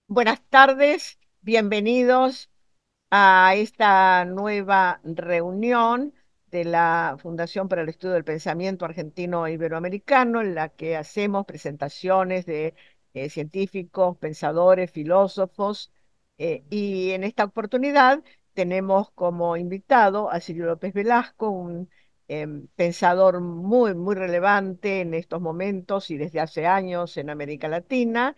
Buenas tardes, bienvenidos a esta nueva reunión de la Fundación para el Estudio del Pensamiento Argentino e Iberoamericano, en la que hacemos presentaciones de científicos, pensadores, filósofos, y en esta oportunidad tenemos como invitado a Sirio López Velasco, un pensador muy relevante en estos momentos y desde hace años en América Latina.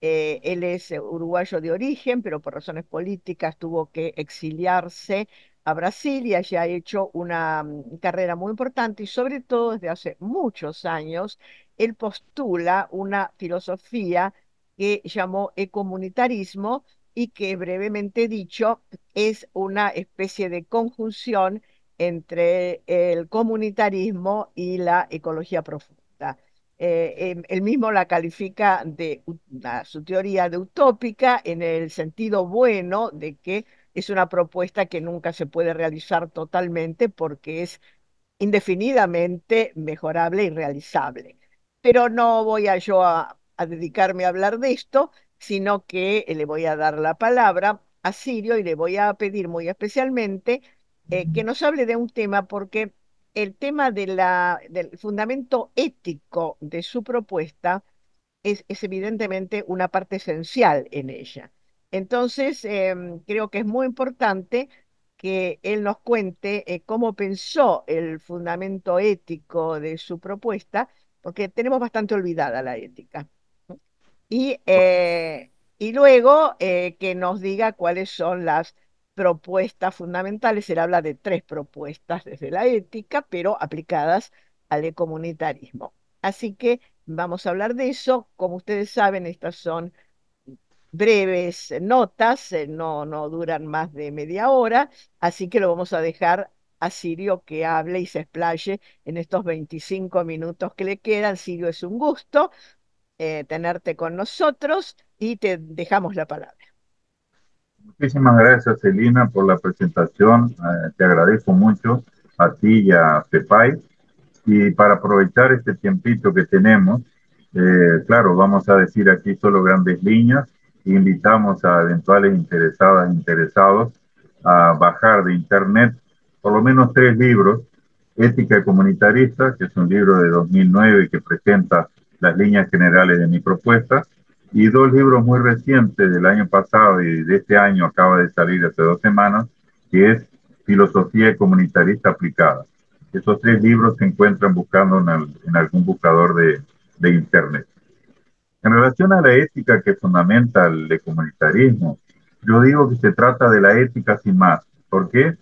Él es uruguayo de origen, pero por razones políticas tuvo que exiliarse a Brasil y allí ha hecho una carrera muy importante y sobre todo desde hace muchos años él postula una filosofía que llamó ecomunitarismo y que brevemente dicho es una especie de conjunción entre el comunitarismo y la ecología profunda. Él mismo la califica su teoría de utópica en el sentido bueno de que es una propuesta que nunca se puede realizar totalmente porque es indefinidamente mejorable y realizable. Pero no voy a dedicarme a hablar de esto, sino que le voy a dar la palabra a Sirio y le voy a pedir muy especialmente que nos hable de un tema, porque el tema del fundamento ético de su propuesta es evidentemente una parte esencial en ella. Entonces, creo que es muy importante que él nos cuente cómo pensó el fundamento ético de su propuesta, porque tenemos bastante olvidada la ética. Y, eh, y luego que nos diga cuáles son las propuestas fundamentales. Él habla de tres propuestas desde la ética, pero aplicadas al comunitarismo. Así que vamos a hablar de eso. Como ustedes saben, estas son breves notas, no duran más de media hora, así que lo vamos a dejar a Sirio que hable y se explaye en estos 25 minutos que le quedan. Sirio, es un gusto tenerte con nosotros y te dejamos la palabra. Muchísimas gracias, Celina, por la presentación. Te agradezco mucho a ti y a Cepay. Y para aprovechar este tiempito que tenemos, claro, vamos a decir aquí solo grandes líneas. Invitamos a eventuales interesadas, interesados a bajar de internet por lo menos tres libros. Ética Comunitarista, que es un libro de 2009 que presenta las líneas generales de mi propuesta, y dos libros muy recientes del año pasado y de este año, acaba de salir hace 2 semanas, que es Filosofía Comunitarista Aplicada. Esos tres libros se encuentran buscando en algún buscador de Internet. En relación a la ética que fundamenta el comunitarismo, yo digo que se trata de la ética sin más. ¿Por qué?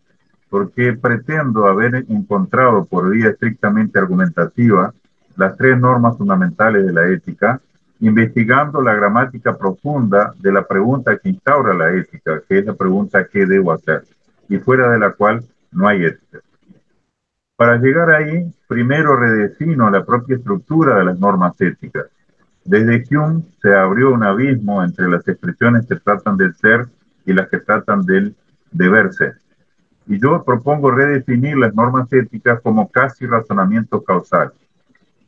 Porque pretendo haber encontrado por vía estrictamente argumentativa las tres normas fundamentales de la ética, investigando la gramática profunda de la pregunta que instaura la ética, que es la pregunta ¿qué debo hacer? Y fuera de la cual no hay ética. Para llegar ahí, primero redefino la propia estructura de las normas éticas. Desde Hume se abrió un abismo entre las expresiones que tratan del ser y las que tratan del deber ser. Y yo propongo redefinir las normas éticas como casi razonamiento causal.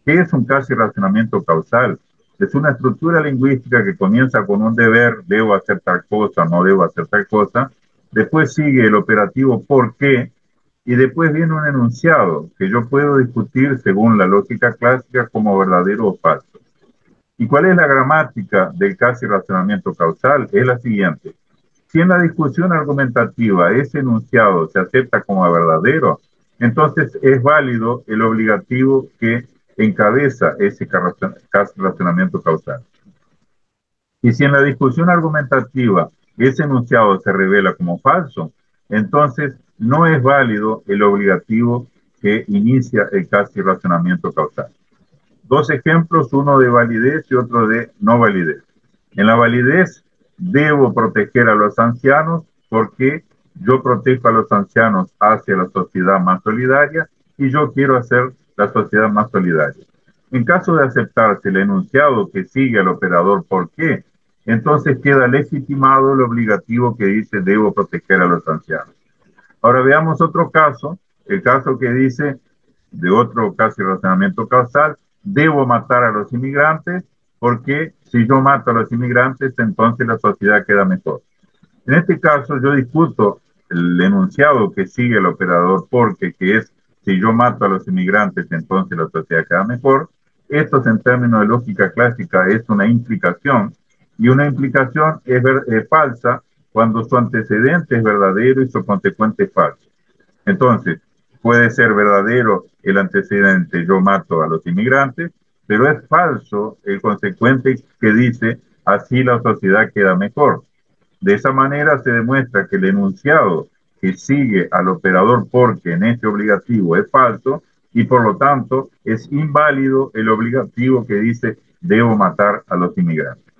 ¿Qué es un casi razonamiento causal? Es una estructura lingüística que comienza con un deber, debo hacer tal cosa, no debo hacer tal cosa, después sigue el operativo por qué, y después viene un enunciado que yo puedo discutir según la lógica clásica como verdadero o falso. ¿Y cuál es la gramática del casi razonamiento causal? Es la siguiente. Si en la discusión argumentativa ese enunciado se acepta como verdadero, entonces es válido el obligativo que encabeza ese casi razonamiento causal. Y si en la discusión argumentativa ese enunciado se revela como falso, entonces no es válido el obligativo que inicia el casi razonamiento causal. Dos ejemplos, uno de validez y otro de no validez. En la validez, debo proteger a los ancianos porque yo protejo a los ancianos hacia la sociedad más solidaria y yo quiero hacer la sociedad más solidaria. En caso de aceptarse el enunciado que sigue al operador por qué, entonces queda legitimado el obligativo que dice debo proteger a los ancianos. Ahora veamos otro caso, el caso que dice de otro casi razonamiento causal, debo matar a los inmigrantes porque si yo mato a los inmigrantes, entonces la sociedad queda mejor. En este caso, yo discuto el enunciado que sigue el operador porque, que es, si yo mato a los inmigrantes, entonces la sociedad queda mejor. Esto, en términos de lógica clásica, es una implicación, y una implicación es falsa cuando su antecedente es verdadero y su consecuente es falso. Entonces, puede ser verdadero el antecedente, yo mato a los inmigrantes, pero es falso el consecuente que dice, así la sociedad queda mejor. De esa manera se demuestra que el enunciado que sigue al operador porque en este obligativo es falso, y por lo tanto es inválido el obligativo que dice debo matar a los inmigrantes.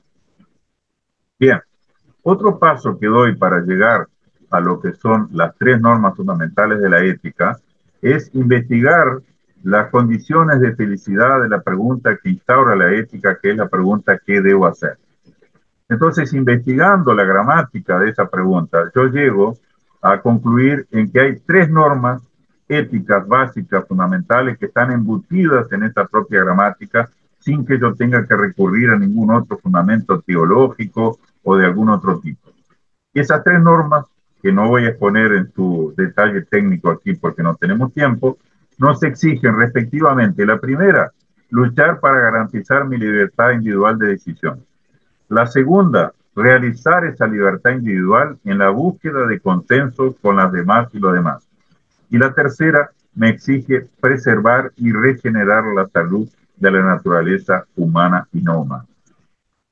Bien, otro paso que doy para llegar a lo que son las tres normas fundamentales de la ética es investigar las condiciones de felicidad de la pregunta que instaura la ética, que es la pregunta ¿qué debo hacer? Entonces, investigando la gramática de esa pregunta, yo llego a concluir en que hay tres normas éticas básicas, fundamentales, que están embutidas en esta propia gramática sin que yo tenga que recurrir a ningún otro fundamento teológico o de algún otro tipo. Y esas tres normas, que no voy a exponer en su detalle técnico aquí porque no tenemos tiempo, nos exigen respectivamente: la primera, luchar para garantizar mi libertad individual de decisión; la segunda, realizar esa libertad individual en la búsqueda de consenso con las demás y los demás; y la tercera, me exige preservar y regenerar la salud de la naturaleza humana y no humana.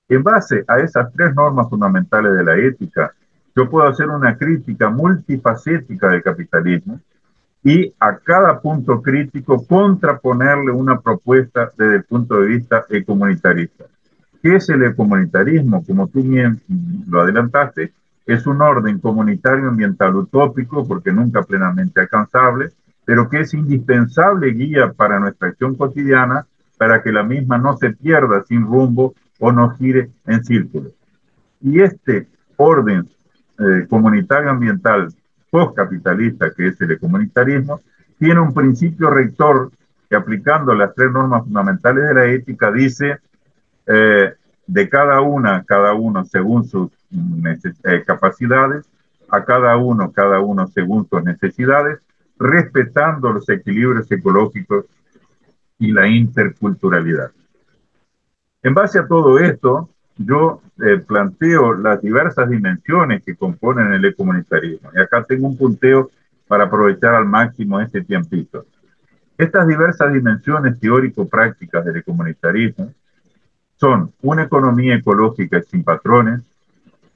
En base a esas tres normas fundamentales de la ética, yo puedo hacer una crítica multifacética del capitalismo y a cada punto crítico contraponerle una propuesta desde el punto de vista ecomunitarista. ¿Qué es el ecomunitarismo? Como tú bien lo adelantaste, es un orden comunitario ambiental utópico, porque nunca plenamente alcanzable, pero que es indispensable guía para nuestra acción cotidiana, para que la misma no se pierda sin rumbo o no gire en círculos. Y este orden comunitario ambiental postcapitalista, que es el ecomunitarismo, tiene un principio rector que, aplicando las tres normas fundamentales de la ética, dice de cada uno según sus capacidades, a cada uno según sus necesidades, respetando los equilibrios ecológicos y la interculturalidad. En base a todo esto, yo planteo las diversas dimensiones que componen el ecomunitarismo. Y acá tengo un punteo para aprovechar al máximo este tiempito. Estas diversas dimensiones teórico-prácticas del ecomunitarismo son una economía ecológica sin patrones,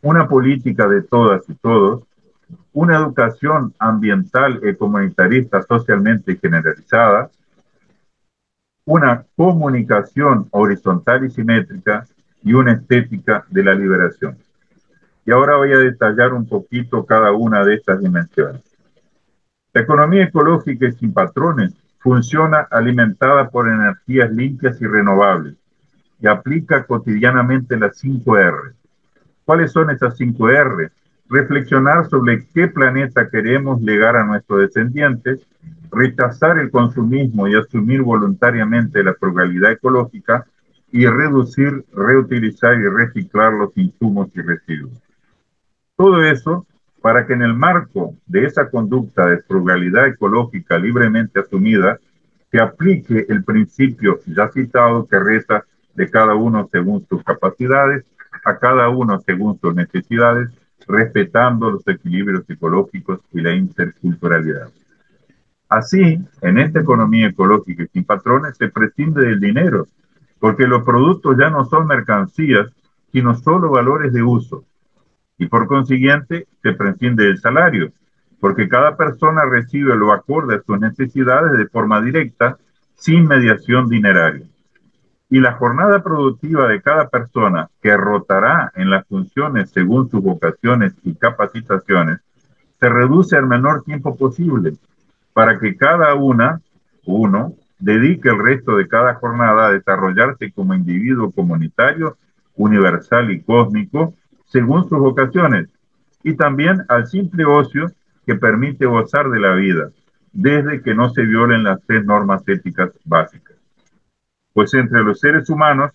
una política de todas y todos, una educación ambiental y comunitarista socialmente generalizada, una comunicación horizontal y simétrica, y una estética de la liberación. Y ahora voy a detallar un poquito cada una de estas dimensiones. La economía ecológica y sin patrones funciona alimentada por energías limpias y renovables y aplica cotidianamente las 5 R. ¿Cuáles son esas 5 R? Reflexionar sobre qué planeta queremos legar a nuestros descendientes, rechazar el consumismo y asumir voluntariamente la frugalidad ecológica, y reducir, reutilizar y reciclar los insumos y residuos. Todo eso para que en el marco de esa conducta de frugalidad ecológica libremente asumida se aplique el principio ya citado, que reza: de cada uno según sus capacidades, a cada uno según sus necesidades, respetando los equilibrios ecológicos y la interculturalidad. Así, en esta economía ecológica y sin patrones, se prescinde del dinero, porque los productos ya no son mercancías, sino solo valores de uso. Y por consiguiente, se prescinde del salario, porque cada persona recibe lo acorde a sus necesidades de forma directa, sin mediación dineraria. Y la jornada productiva de cada persona, que rotará en las funciones según sus vocaciones y capacitaciones, se reduce al menor tiempo posible, para que cada uno, dedique el resto de cada jornada a desarrollarse como individuo comunitario, universal y cósmico, según sus vocaciones, y también al simple ocio que permite gozar de la vida, desde que no se violen las tres normas éticas básicas. Pues entre los seres humanos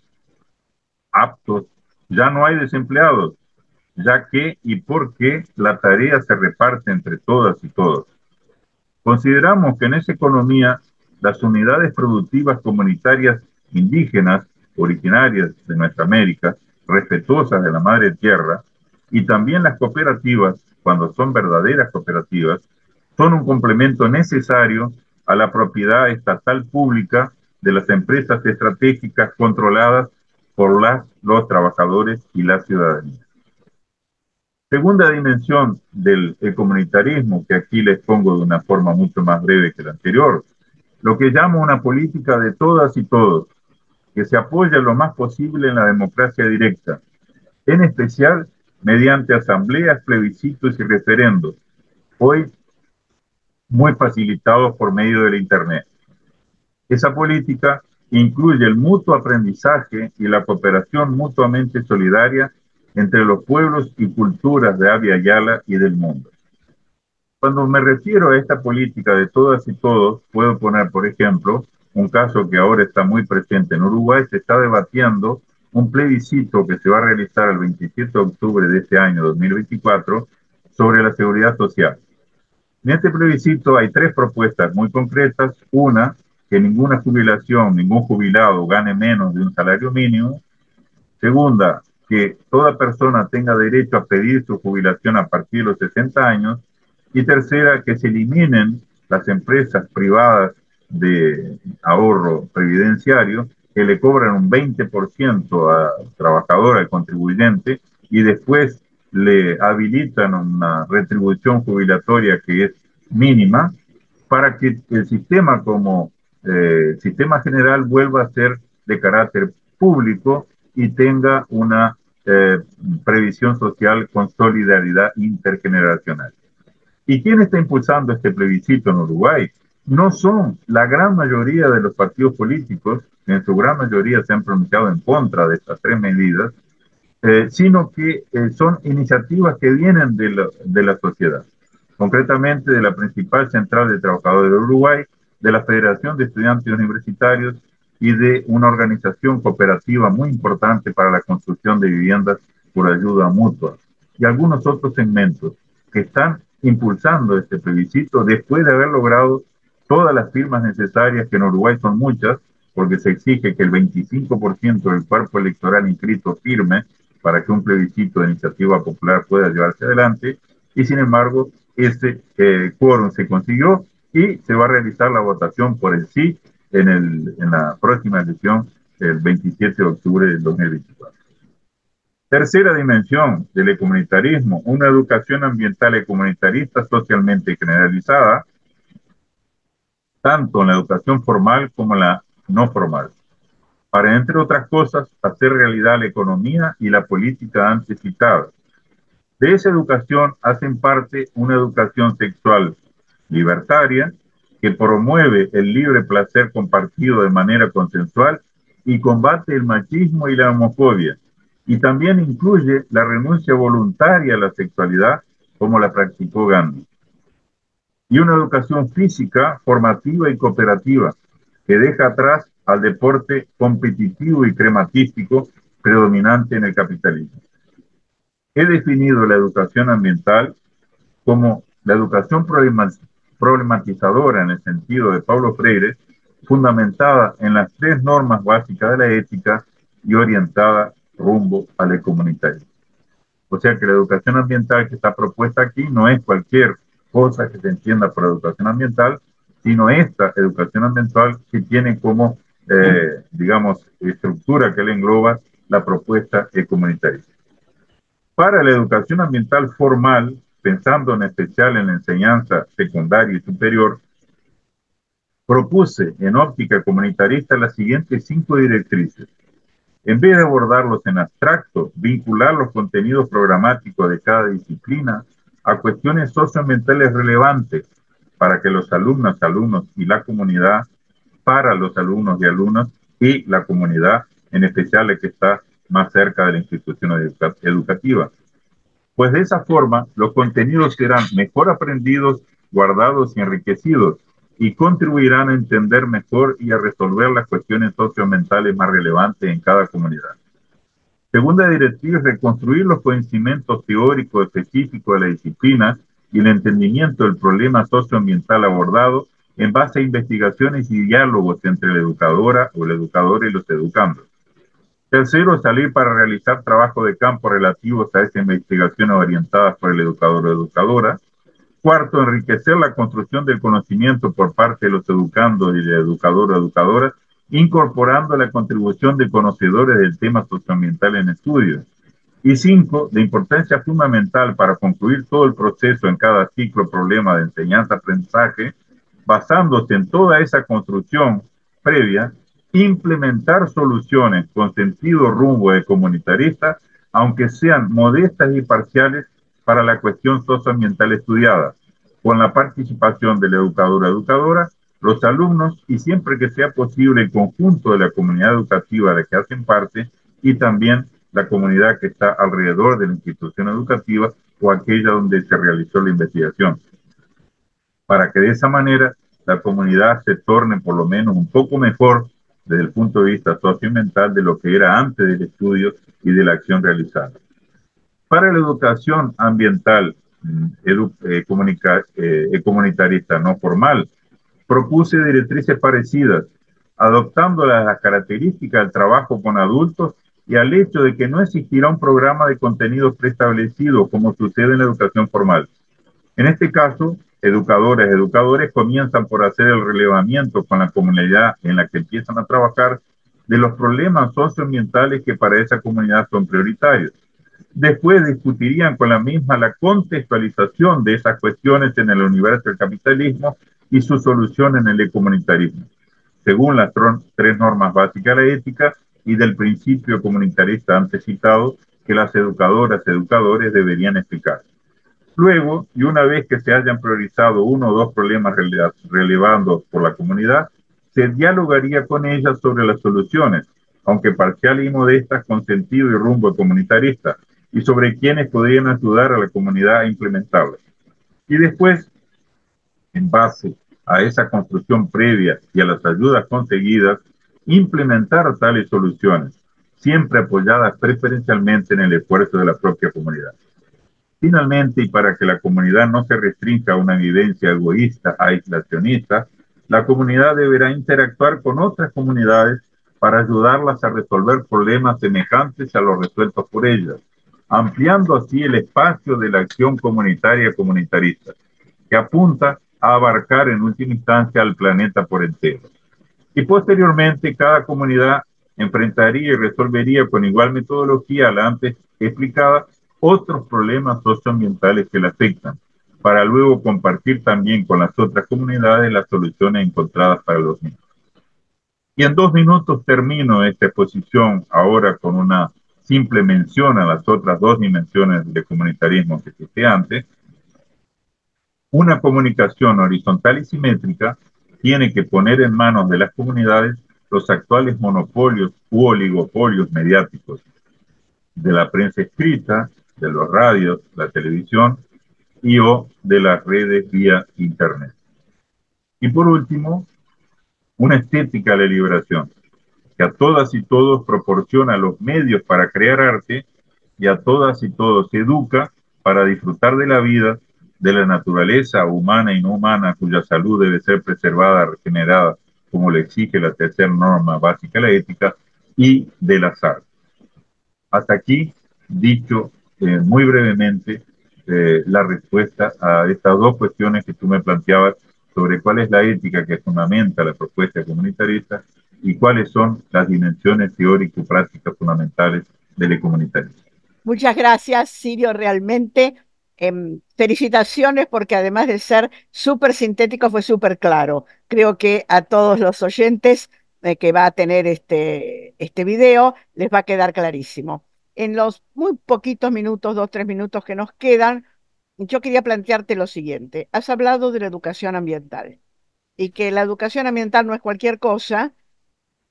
aptos, ya no hay desempleados, ya que y por qué la tarea se reparte entre todas y todos. Consideramos que en esa economía las unidades productivas comunitarias indígenas, originarias de nuestra América, respetuosas de la madre tierra, y también las cooperativas, cuando son verdaderas cooperativas, son un complemento necesario a la propiedad estatal pública de las empresas estratégicas controladas por los trabajadores y la ciudadanía. Segunda dimensión del comunitarismo, que aquí les pongo de una forma mucho más breve que la anterior, lo que llamo una política de todas y todos, que se apoya lo más posible en la democracia directa, en especial mediante asambleas, plebiscitos y referendos, hoy muy facilitados por medio del Internet. Esa política incluye el mutuo aprendizaje y la cooperación mutuamente solidaria entre los pueblos y culturas de Abya Yala y del mundo. Cuando me refiero a esta política de todas y todos, puedo poner, por ejemplo, un caso que ahora está muy presente en Uruguay. Se está debatiendo un plebiscito que se va a realizar el 27 de octubre de este año 2024 sobre la seguridad social. En este plebiscito hay tres propuestas muy concretas. Una, que ninguna jubilación, ningún jubilado gane menos de un salario mínimo. Segunda, que toda persona tenga derecho a pedir su jubilación a partir de los 60 años. Y tercera, que se eliminen las empresas privadas de ahorro previdenciario que le cobran un 20% al trabajador, al contribuyente, y después le habilitan una retribución jubilatoria que es mínima, para que el sistema como sistema general vuelva a ser de carácter público y tenga una previsión social con solidaridad intergeneracional. ¿Y quién está impulsando este plebiscito en Uruguay? No son la gran mayoría de los partidos políticos, que en su gran mayoría se han pronunciado en contra de estas tres medidas, sino que son iniciativas que vienen de la sociedad, concretamente de la principal central de trabajadores de Uruguay, de la Federación de Estudiantes Universitarios y de una organización cooperativa muy importante para la construcción de viviendas por ayuda mutua, y algunos otros segmentos que están impulsando este plebiscito después de haber logrado todas las firmas necesarias, que en Uruguay son muchas, porque se exige que el 25% del cuerpo electoral inscrito firme para que un plebiscito de iniciativa popular pueda llevarse adelante, y sin embargo ese quórum se consiguió y se va a realizar la votación por el sí en la próxima elección el 27 de octubre del 2024. Tercera dimensión del comunitarismo, una educación ambiental y comunitarista socialmente generalizada, tanto en la educación formal como en la no formal, para, entre otras cosas, hacer realidad la economía y la política antes citadas. De esa educación hacen parte una educación sexual libertaria que promueve el libre placer compartido de manera consensual y combate el machismo y la homofobia. Y también incluye la renuncia voluntaria a la sexualidad, como la practicó Gandhi. Y una educación física, formativa y cooperativa, que deja atrás al deporte competitivo y crematístico predominante en el capitalismo. He definido la educación ambiental como la educación problematizadora en el sentido de Paulo Freire, fundamentada en las tres normas básicas de la ética y orientada rumbo al comunitarismo. O sea que la educación ambiental que está propuesta aquí no es cualquier cosa que se entienda por educación ambiental, sino esta educación ambiental que tiene como, digamos, estructura que le engloba la propuesta comunitarista. Para la educación ambiental formal, pensando en especial en la enseñanza secundaria y superior, propuse en óptica comunitarista las siguientes 5 directrices. En vez de abordarlos en abstracto, vincular los contenidos programáticos de cada disciplina a cuestiones socioambientales relevantes para que los alumnos y la comunidad, para los alumnos y alumnas y la comunidad, en especial la que está más cerca de la institución educativa. Pues de esa forma los contenidos serán mejor aprendidos, guardados y enriquecidos, y contribuirán a entender mejor y a resolver las cuestiones socioambientales más relevantes en cada comunidad. Segunda directriz, reconstruir los conocimientos teóricos específicos de la disciplina y el entendimiento del problema socioambiental abordado en base a investigaciones y diálogos entre la educadora o el educador y los educandos. Tercero, salir para realizar trabajo de campo relativos a esas investigaciones orientadas por el educador o educadora. Cuarto, enriquecer la construcción del conocimiento por parte de los educandos y del educador o educadora, incorporando la contribución de conocedores del tema socioambiental en estudios. Y cinco, de importancia fundamental para concluir todo el proceso en cada ciclo problema de enseñanza-aprendizaje, basándose en toda esa construcción previa, implementar soluciones con sentido rumbo de comunitarista, aunque sean modestas y parciales para la cuestión socioambiental estudiada, con la participación del educador o educadora, los alumnos y siempre que sea posible el conjunto de la comunidad educativa de la que hacen parte y también la comunidad que está alrededor de la institución educativa o aquella donde se realizó la investigación, para que de esa manera la comunidad se torne por lo menos un poco mejor desde el punto de vista socioambiental de lo que era antes del estudio y de la acción realizada. Para la educación ambiental comunitarista no formal, propuse directrices parecidas, adoptando las características del trabajo con adultos y al hecho de que no existirá un programa de contenidos preestablecido como sucede en la educación formal. En este caso, educadoras y educadores comienzan por hacer el relevamiento con la comunidad en la que empiezan a trabajar de los problemas socioambientales que para esa comunidad son prioritarios. Después discutirían con la misma la contextualización de esas cuestiones en el universo del capitalismo y su solución en el ecomunitarismo, según las tres normas básicas de la ética y del principio comunitarista antes citado que las educadoras y educadores deberían explicar. Luego, y una vez que se hayan priorizado uno o dos problemas relevados por la comunidad, se dialogaría con ellas sobre las soluciones, aunque parciales y modestas, con sentido y rumbo comunitarista, y sobre quiénes podrían ayudar a la comunidad a implementarlas. Y después, en base a esa construcción previa y a las ayudas conseguidas, implementar tales soluciones, siempre apoyadas preferencialmente en el esfuerzo de la propia comunidad. Finalmente, y para que la comunidad no se restrinja a una vivencia egoísta, aislacionista, la comunidad deberá interactuar con otras comunidades para ayudarlas a resolver problemas semejantes a los resueltos por ellas, ampliando así el espacio de la acción comunitaria comunitarista, que apunta a abarcar en última instancia al planeta por entero. Y posteriormente, cada comunidad enfrentaría y resolvería con igual metodología a la antes explicada otros problemas socioambientales que la afectan, para luego compartir también con las otras comunidades las soluciones encontradas para los mismos. Y en 2 minutos termino esta exposición ahora con una simple mención a las otras dos dimensiones de comunitarismo que cité antes. Una comunicación horizontal y simétrica tiene que poner en manos de las comunidades los actuales monopolios u oligopolios mediáticos de la prensa escrita, de los radios, la televisión y o de las redes vía Internet. Y por último, una estética de la liberación, que a todas y todos proporciona los medios para crear arte y a todas y todos educa para disfrutar de la vida, de la naturaleza humana y no humana, cuya salud debe ser preservada, regenerada, como le exige la tercera norma básica de la ética, y del azar. Hasta aquí, dicho muy brevemente, la respuesta a estas dos cuestiones que tú me planteabas sobre cuál es la ética que fundamenta la propuesta comunitarista y cuáles son las dimensiones teórico-prácticas fundamentales del comunitarismo. Muchas gracias, Sirio, realmente. Felicitaciones porque además de ser súper sintético, fue súper claro. Creo que a todos los oyentes que va a tener este video les va a quedar clarísimo. En los muy poquitos minutos, 2, 3 minutos que nos quedan, yo quería plantearte lo siguiente. Has hablado de la educación ambiental y que la educación ambiental no es cualquier cosa,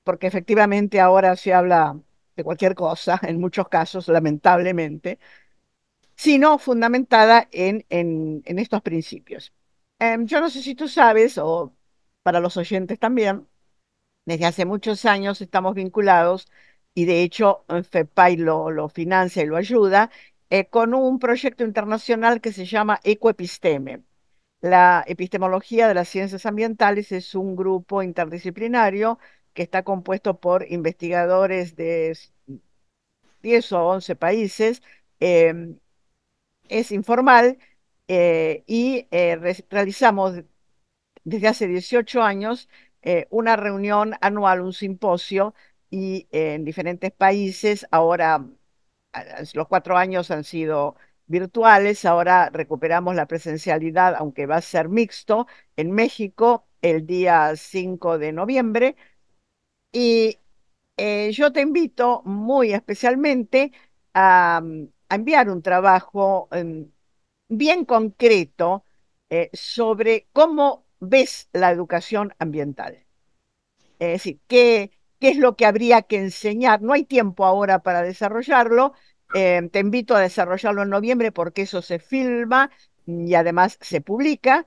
porque efectivamente ahora se habla de cualquier cosa, en muchos casos, lamentablemente, sino fundamentada en estos principios. Yo no sé si tú sabes, o para los oyentes también, desde hace muchos años estamos vinculados y de hecho FEPAI lo financia y lo ayuda, con un proyecto internacional que se llama Ecoepisteme. La epistemología de las ciencias ambientales es un grupo interdisciplinario que está compuesto por investigadores de 10 o 11 países. em, es informal y realizamos desde hace 18 años una reunión anual, un simposio, y en diferentes países. Ahora los 4 años han sido virtuales, ahora recuperamos la presencialidad, aunque va a ser mixto, en México el día 5 de noviembre. Y yo te invito muy especialmente a enviar un trabajo bien concreto sobre cómo ves la educación ambiental. Es decir, qué es lo que habría que enseñar. No hay tiempo ahora para desarrollarlo. Te invito a desarrollarlo en noviembre porque eso se filma y además se publica.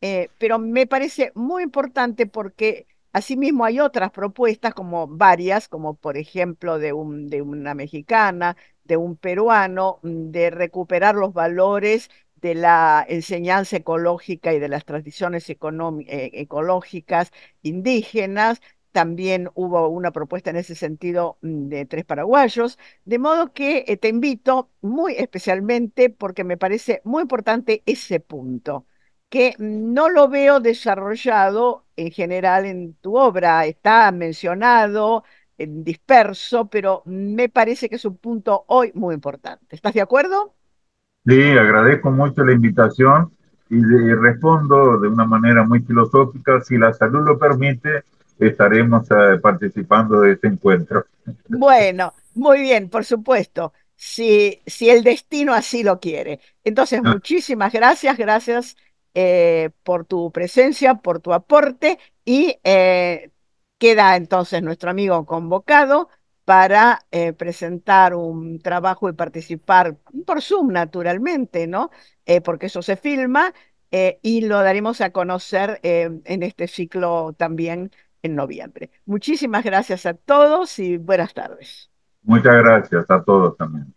Pero me parece muy importante porque asimismo hay otras propuestas, como varias, como por ejemplo de una mexicana, de un peruano, de recuperar los valores de la enseñanza ecológica y de las tradiciones ecológicas indígenas. También hubo una propuesta en ese sentido de tres paraguayos, de modo que te invito muy especialmente porque me parece muy importante ese punto que no lo veo desarrollado en general en tu obra. Está mencionado, disperso, pero me parece que es un punto hoy muy importante. ¿Estás de acuerdo? Sí, agradezco mucho la invitación y respondo de una manera muy filosófica. Si la salud lo permite, estaremos participando de este encuentro. Bueno, muy bien, por supuesto, si el destino así lo quiere. Entonces, muchísimas gracias, gracias por tu presencia, por tu aporte y queda entonces nuestro amigo convocado para presentar un trabajo y participar por Zoom, naturalmente, ¿no? Porque eso se filma y lo daremos a conocer en este ciclo también en noviembre. Muchísimas gracias a todos y buenas tardes. Muchas gracias a todos también.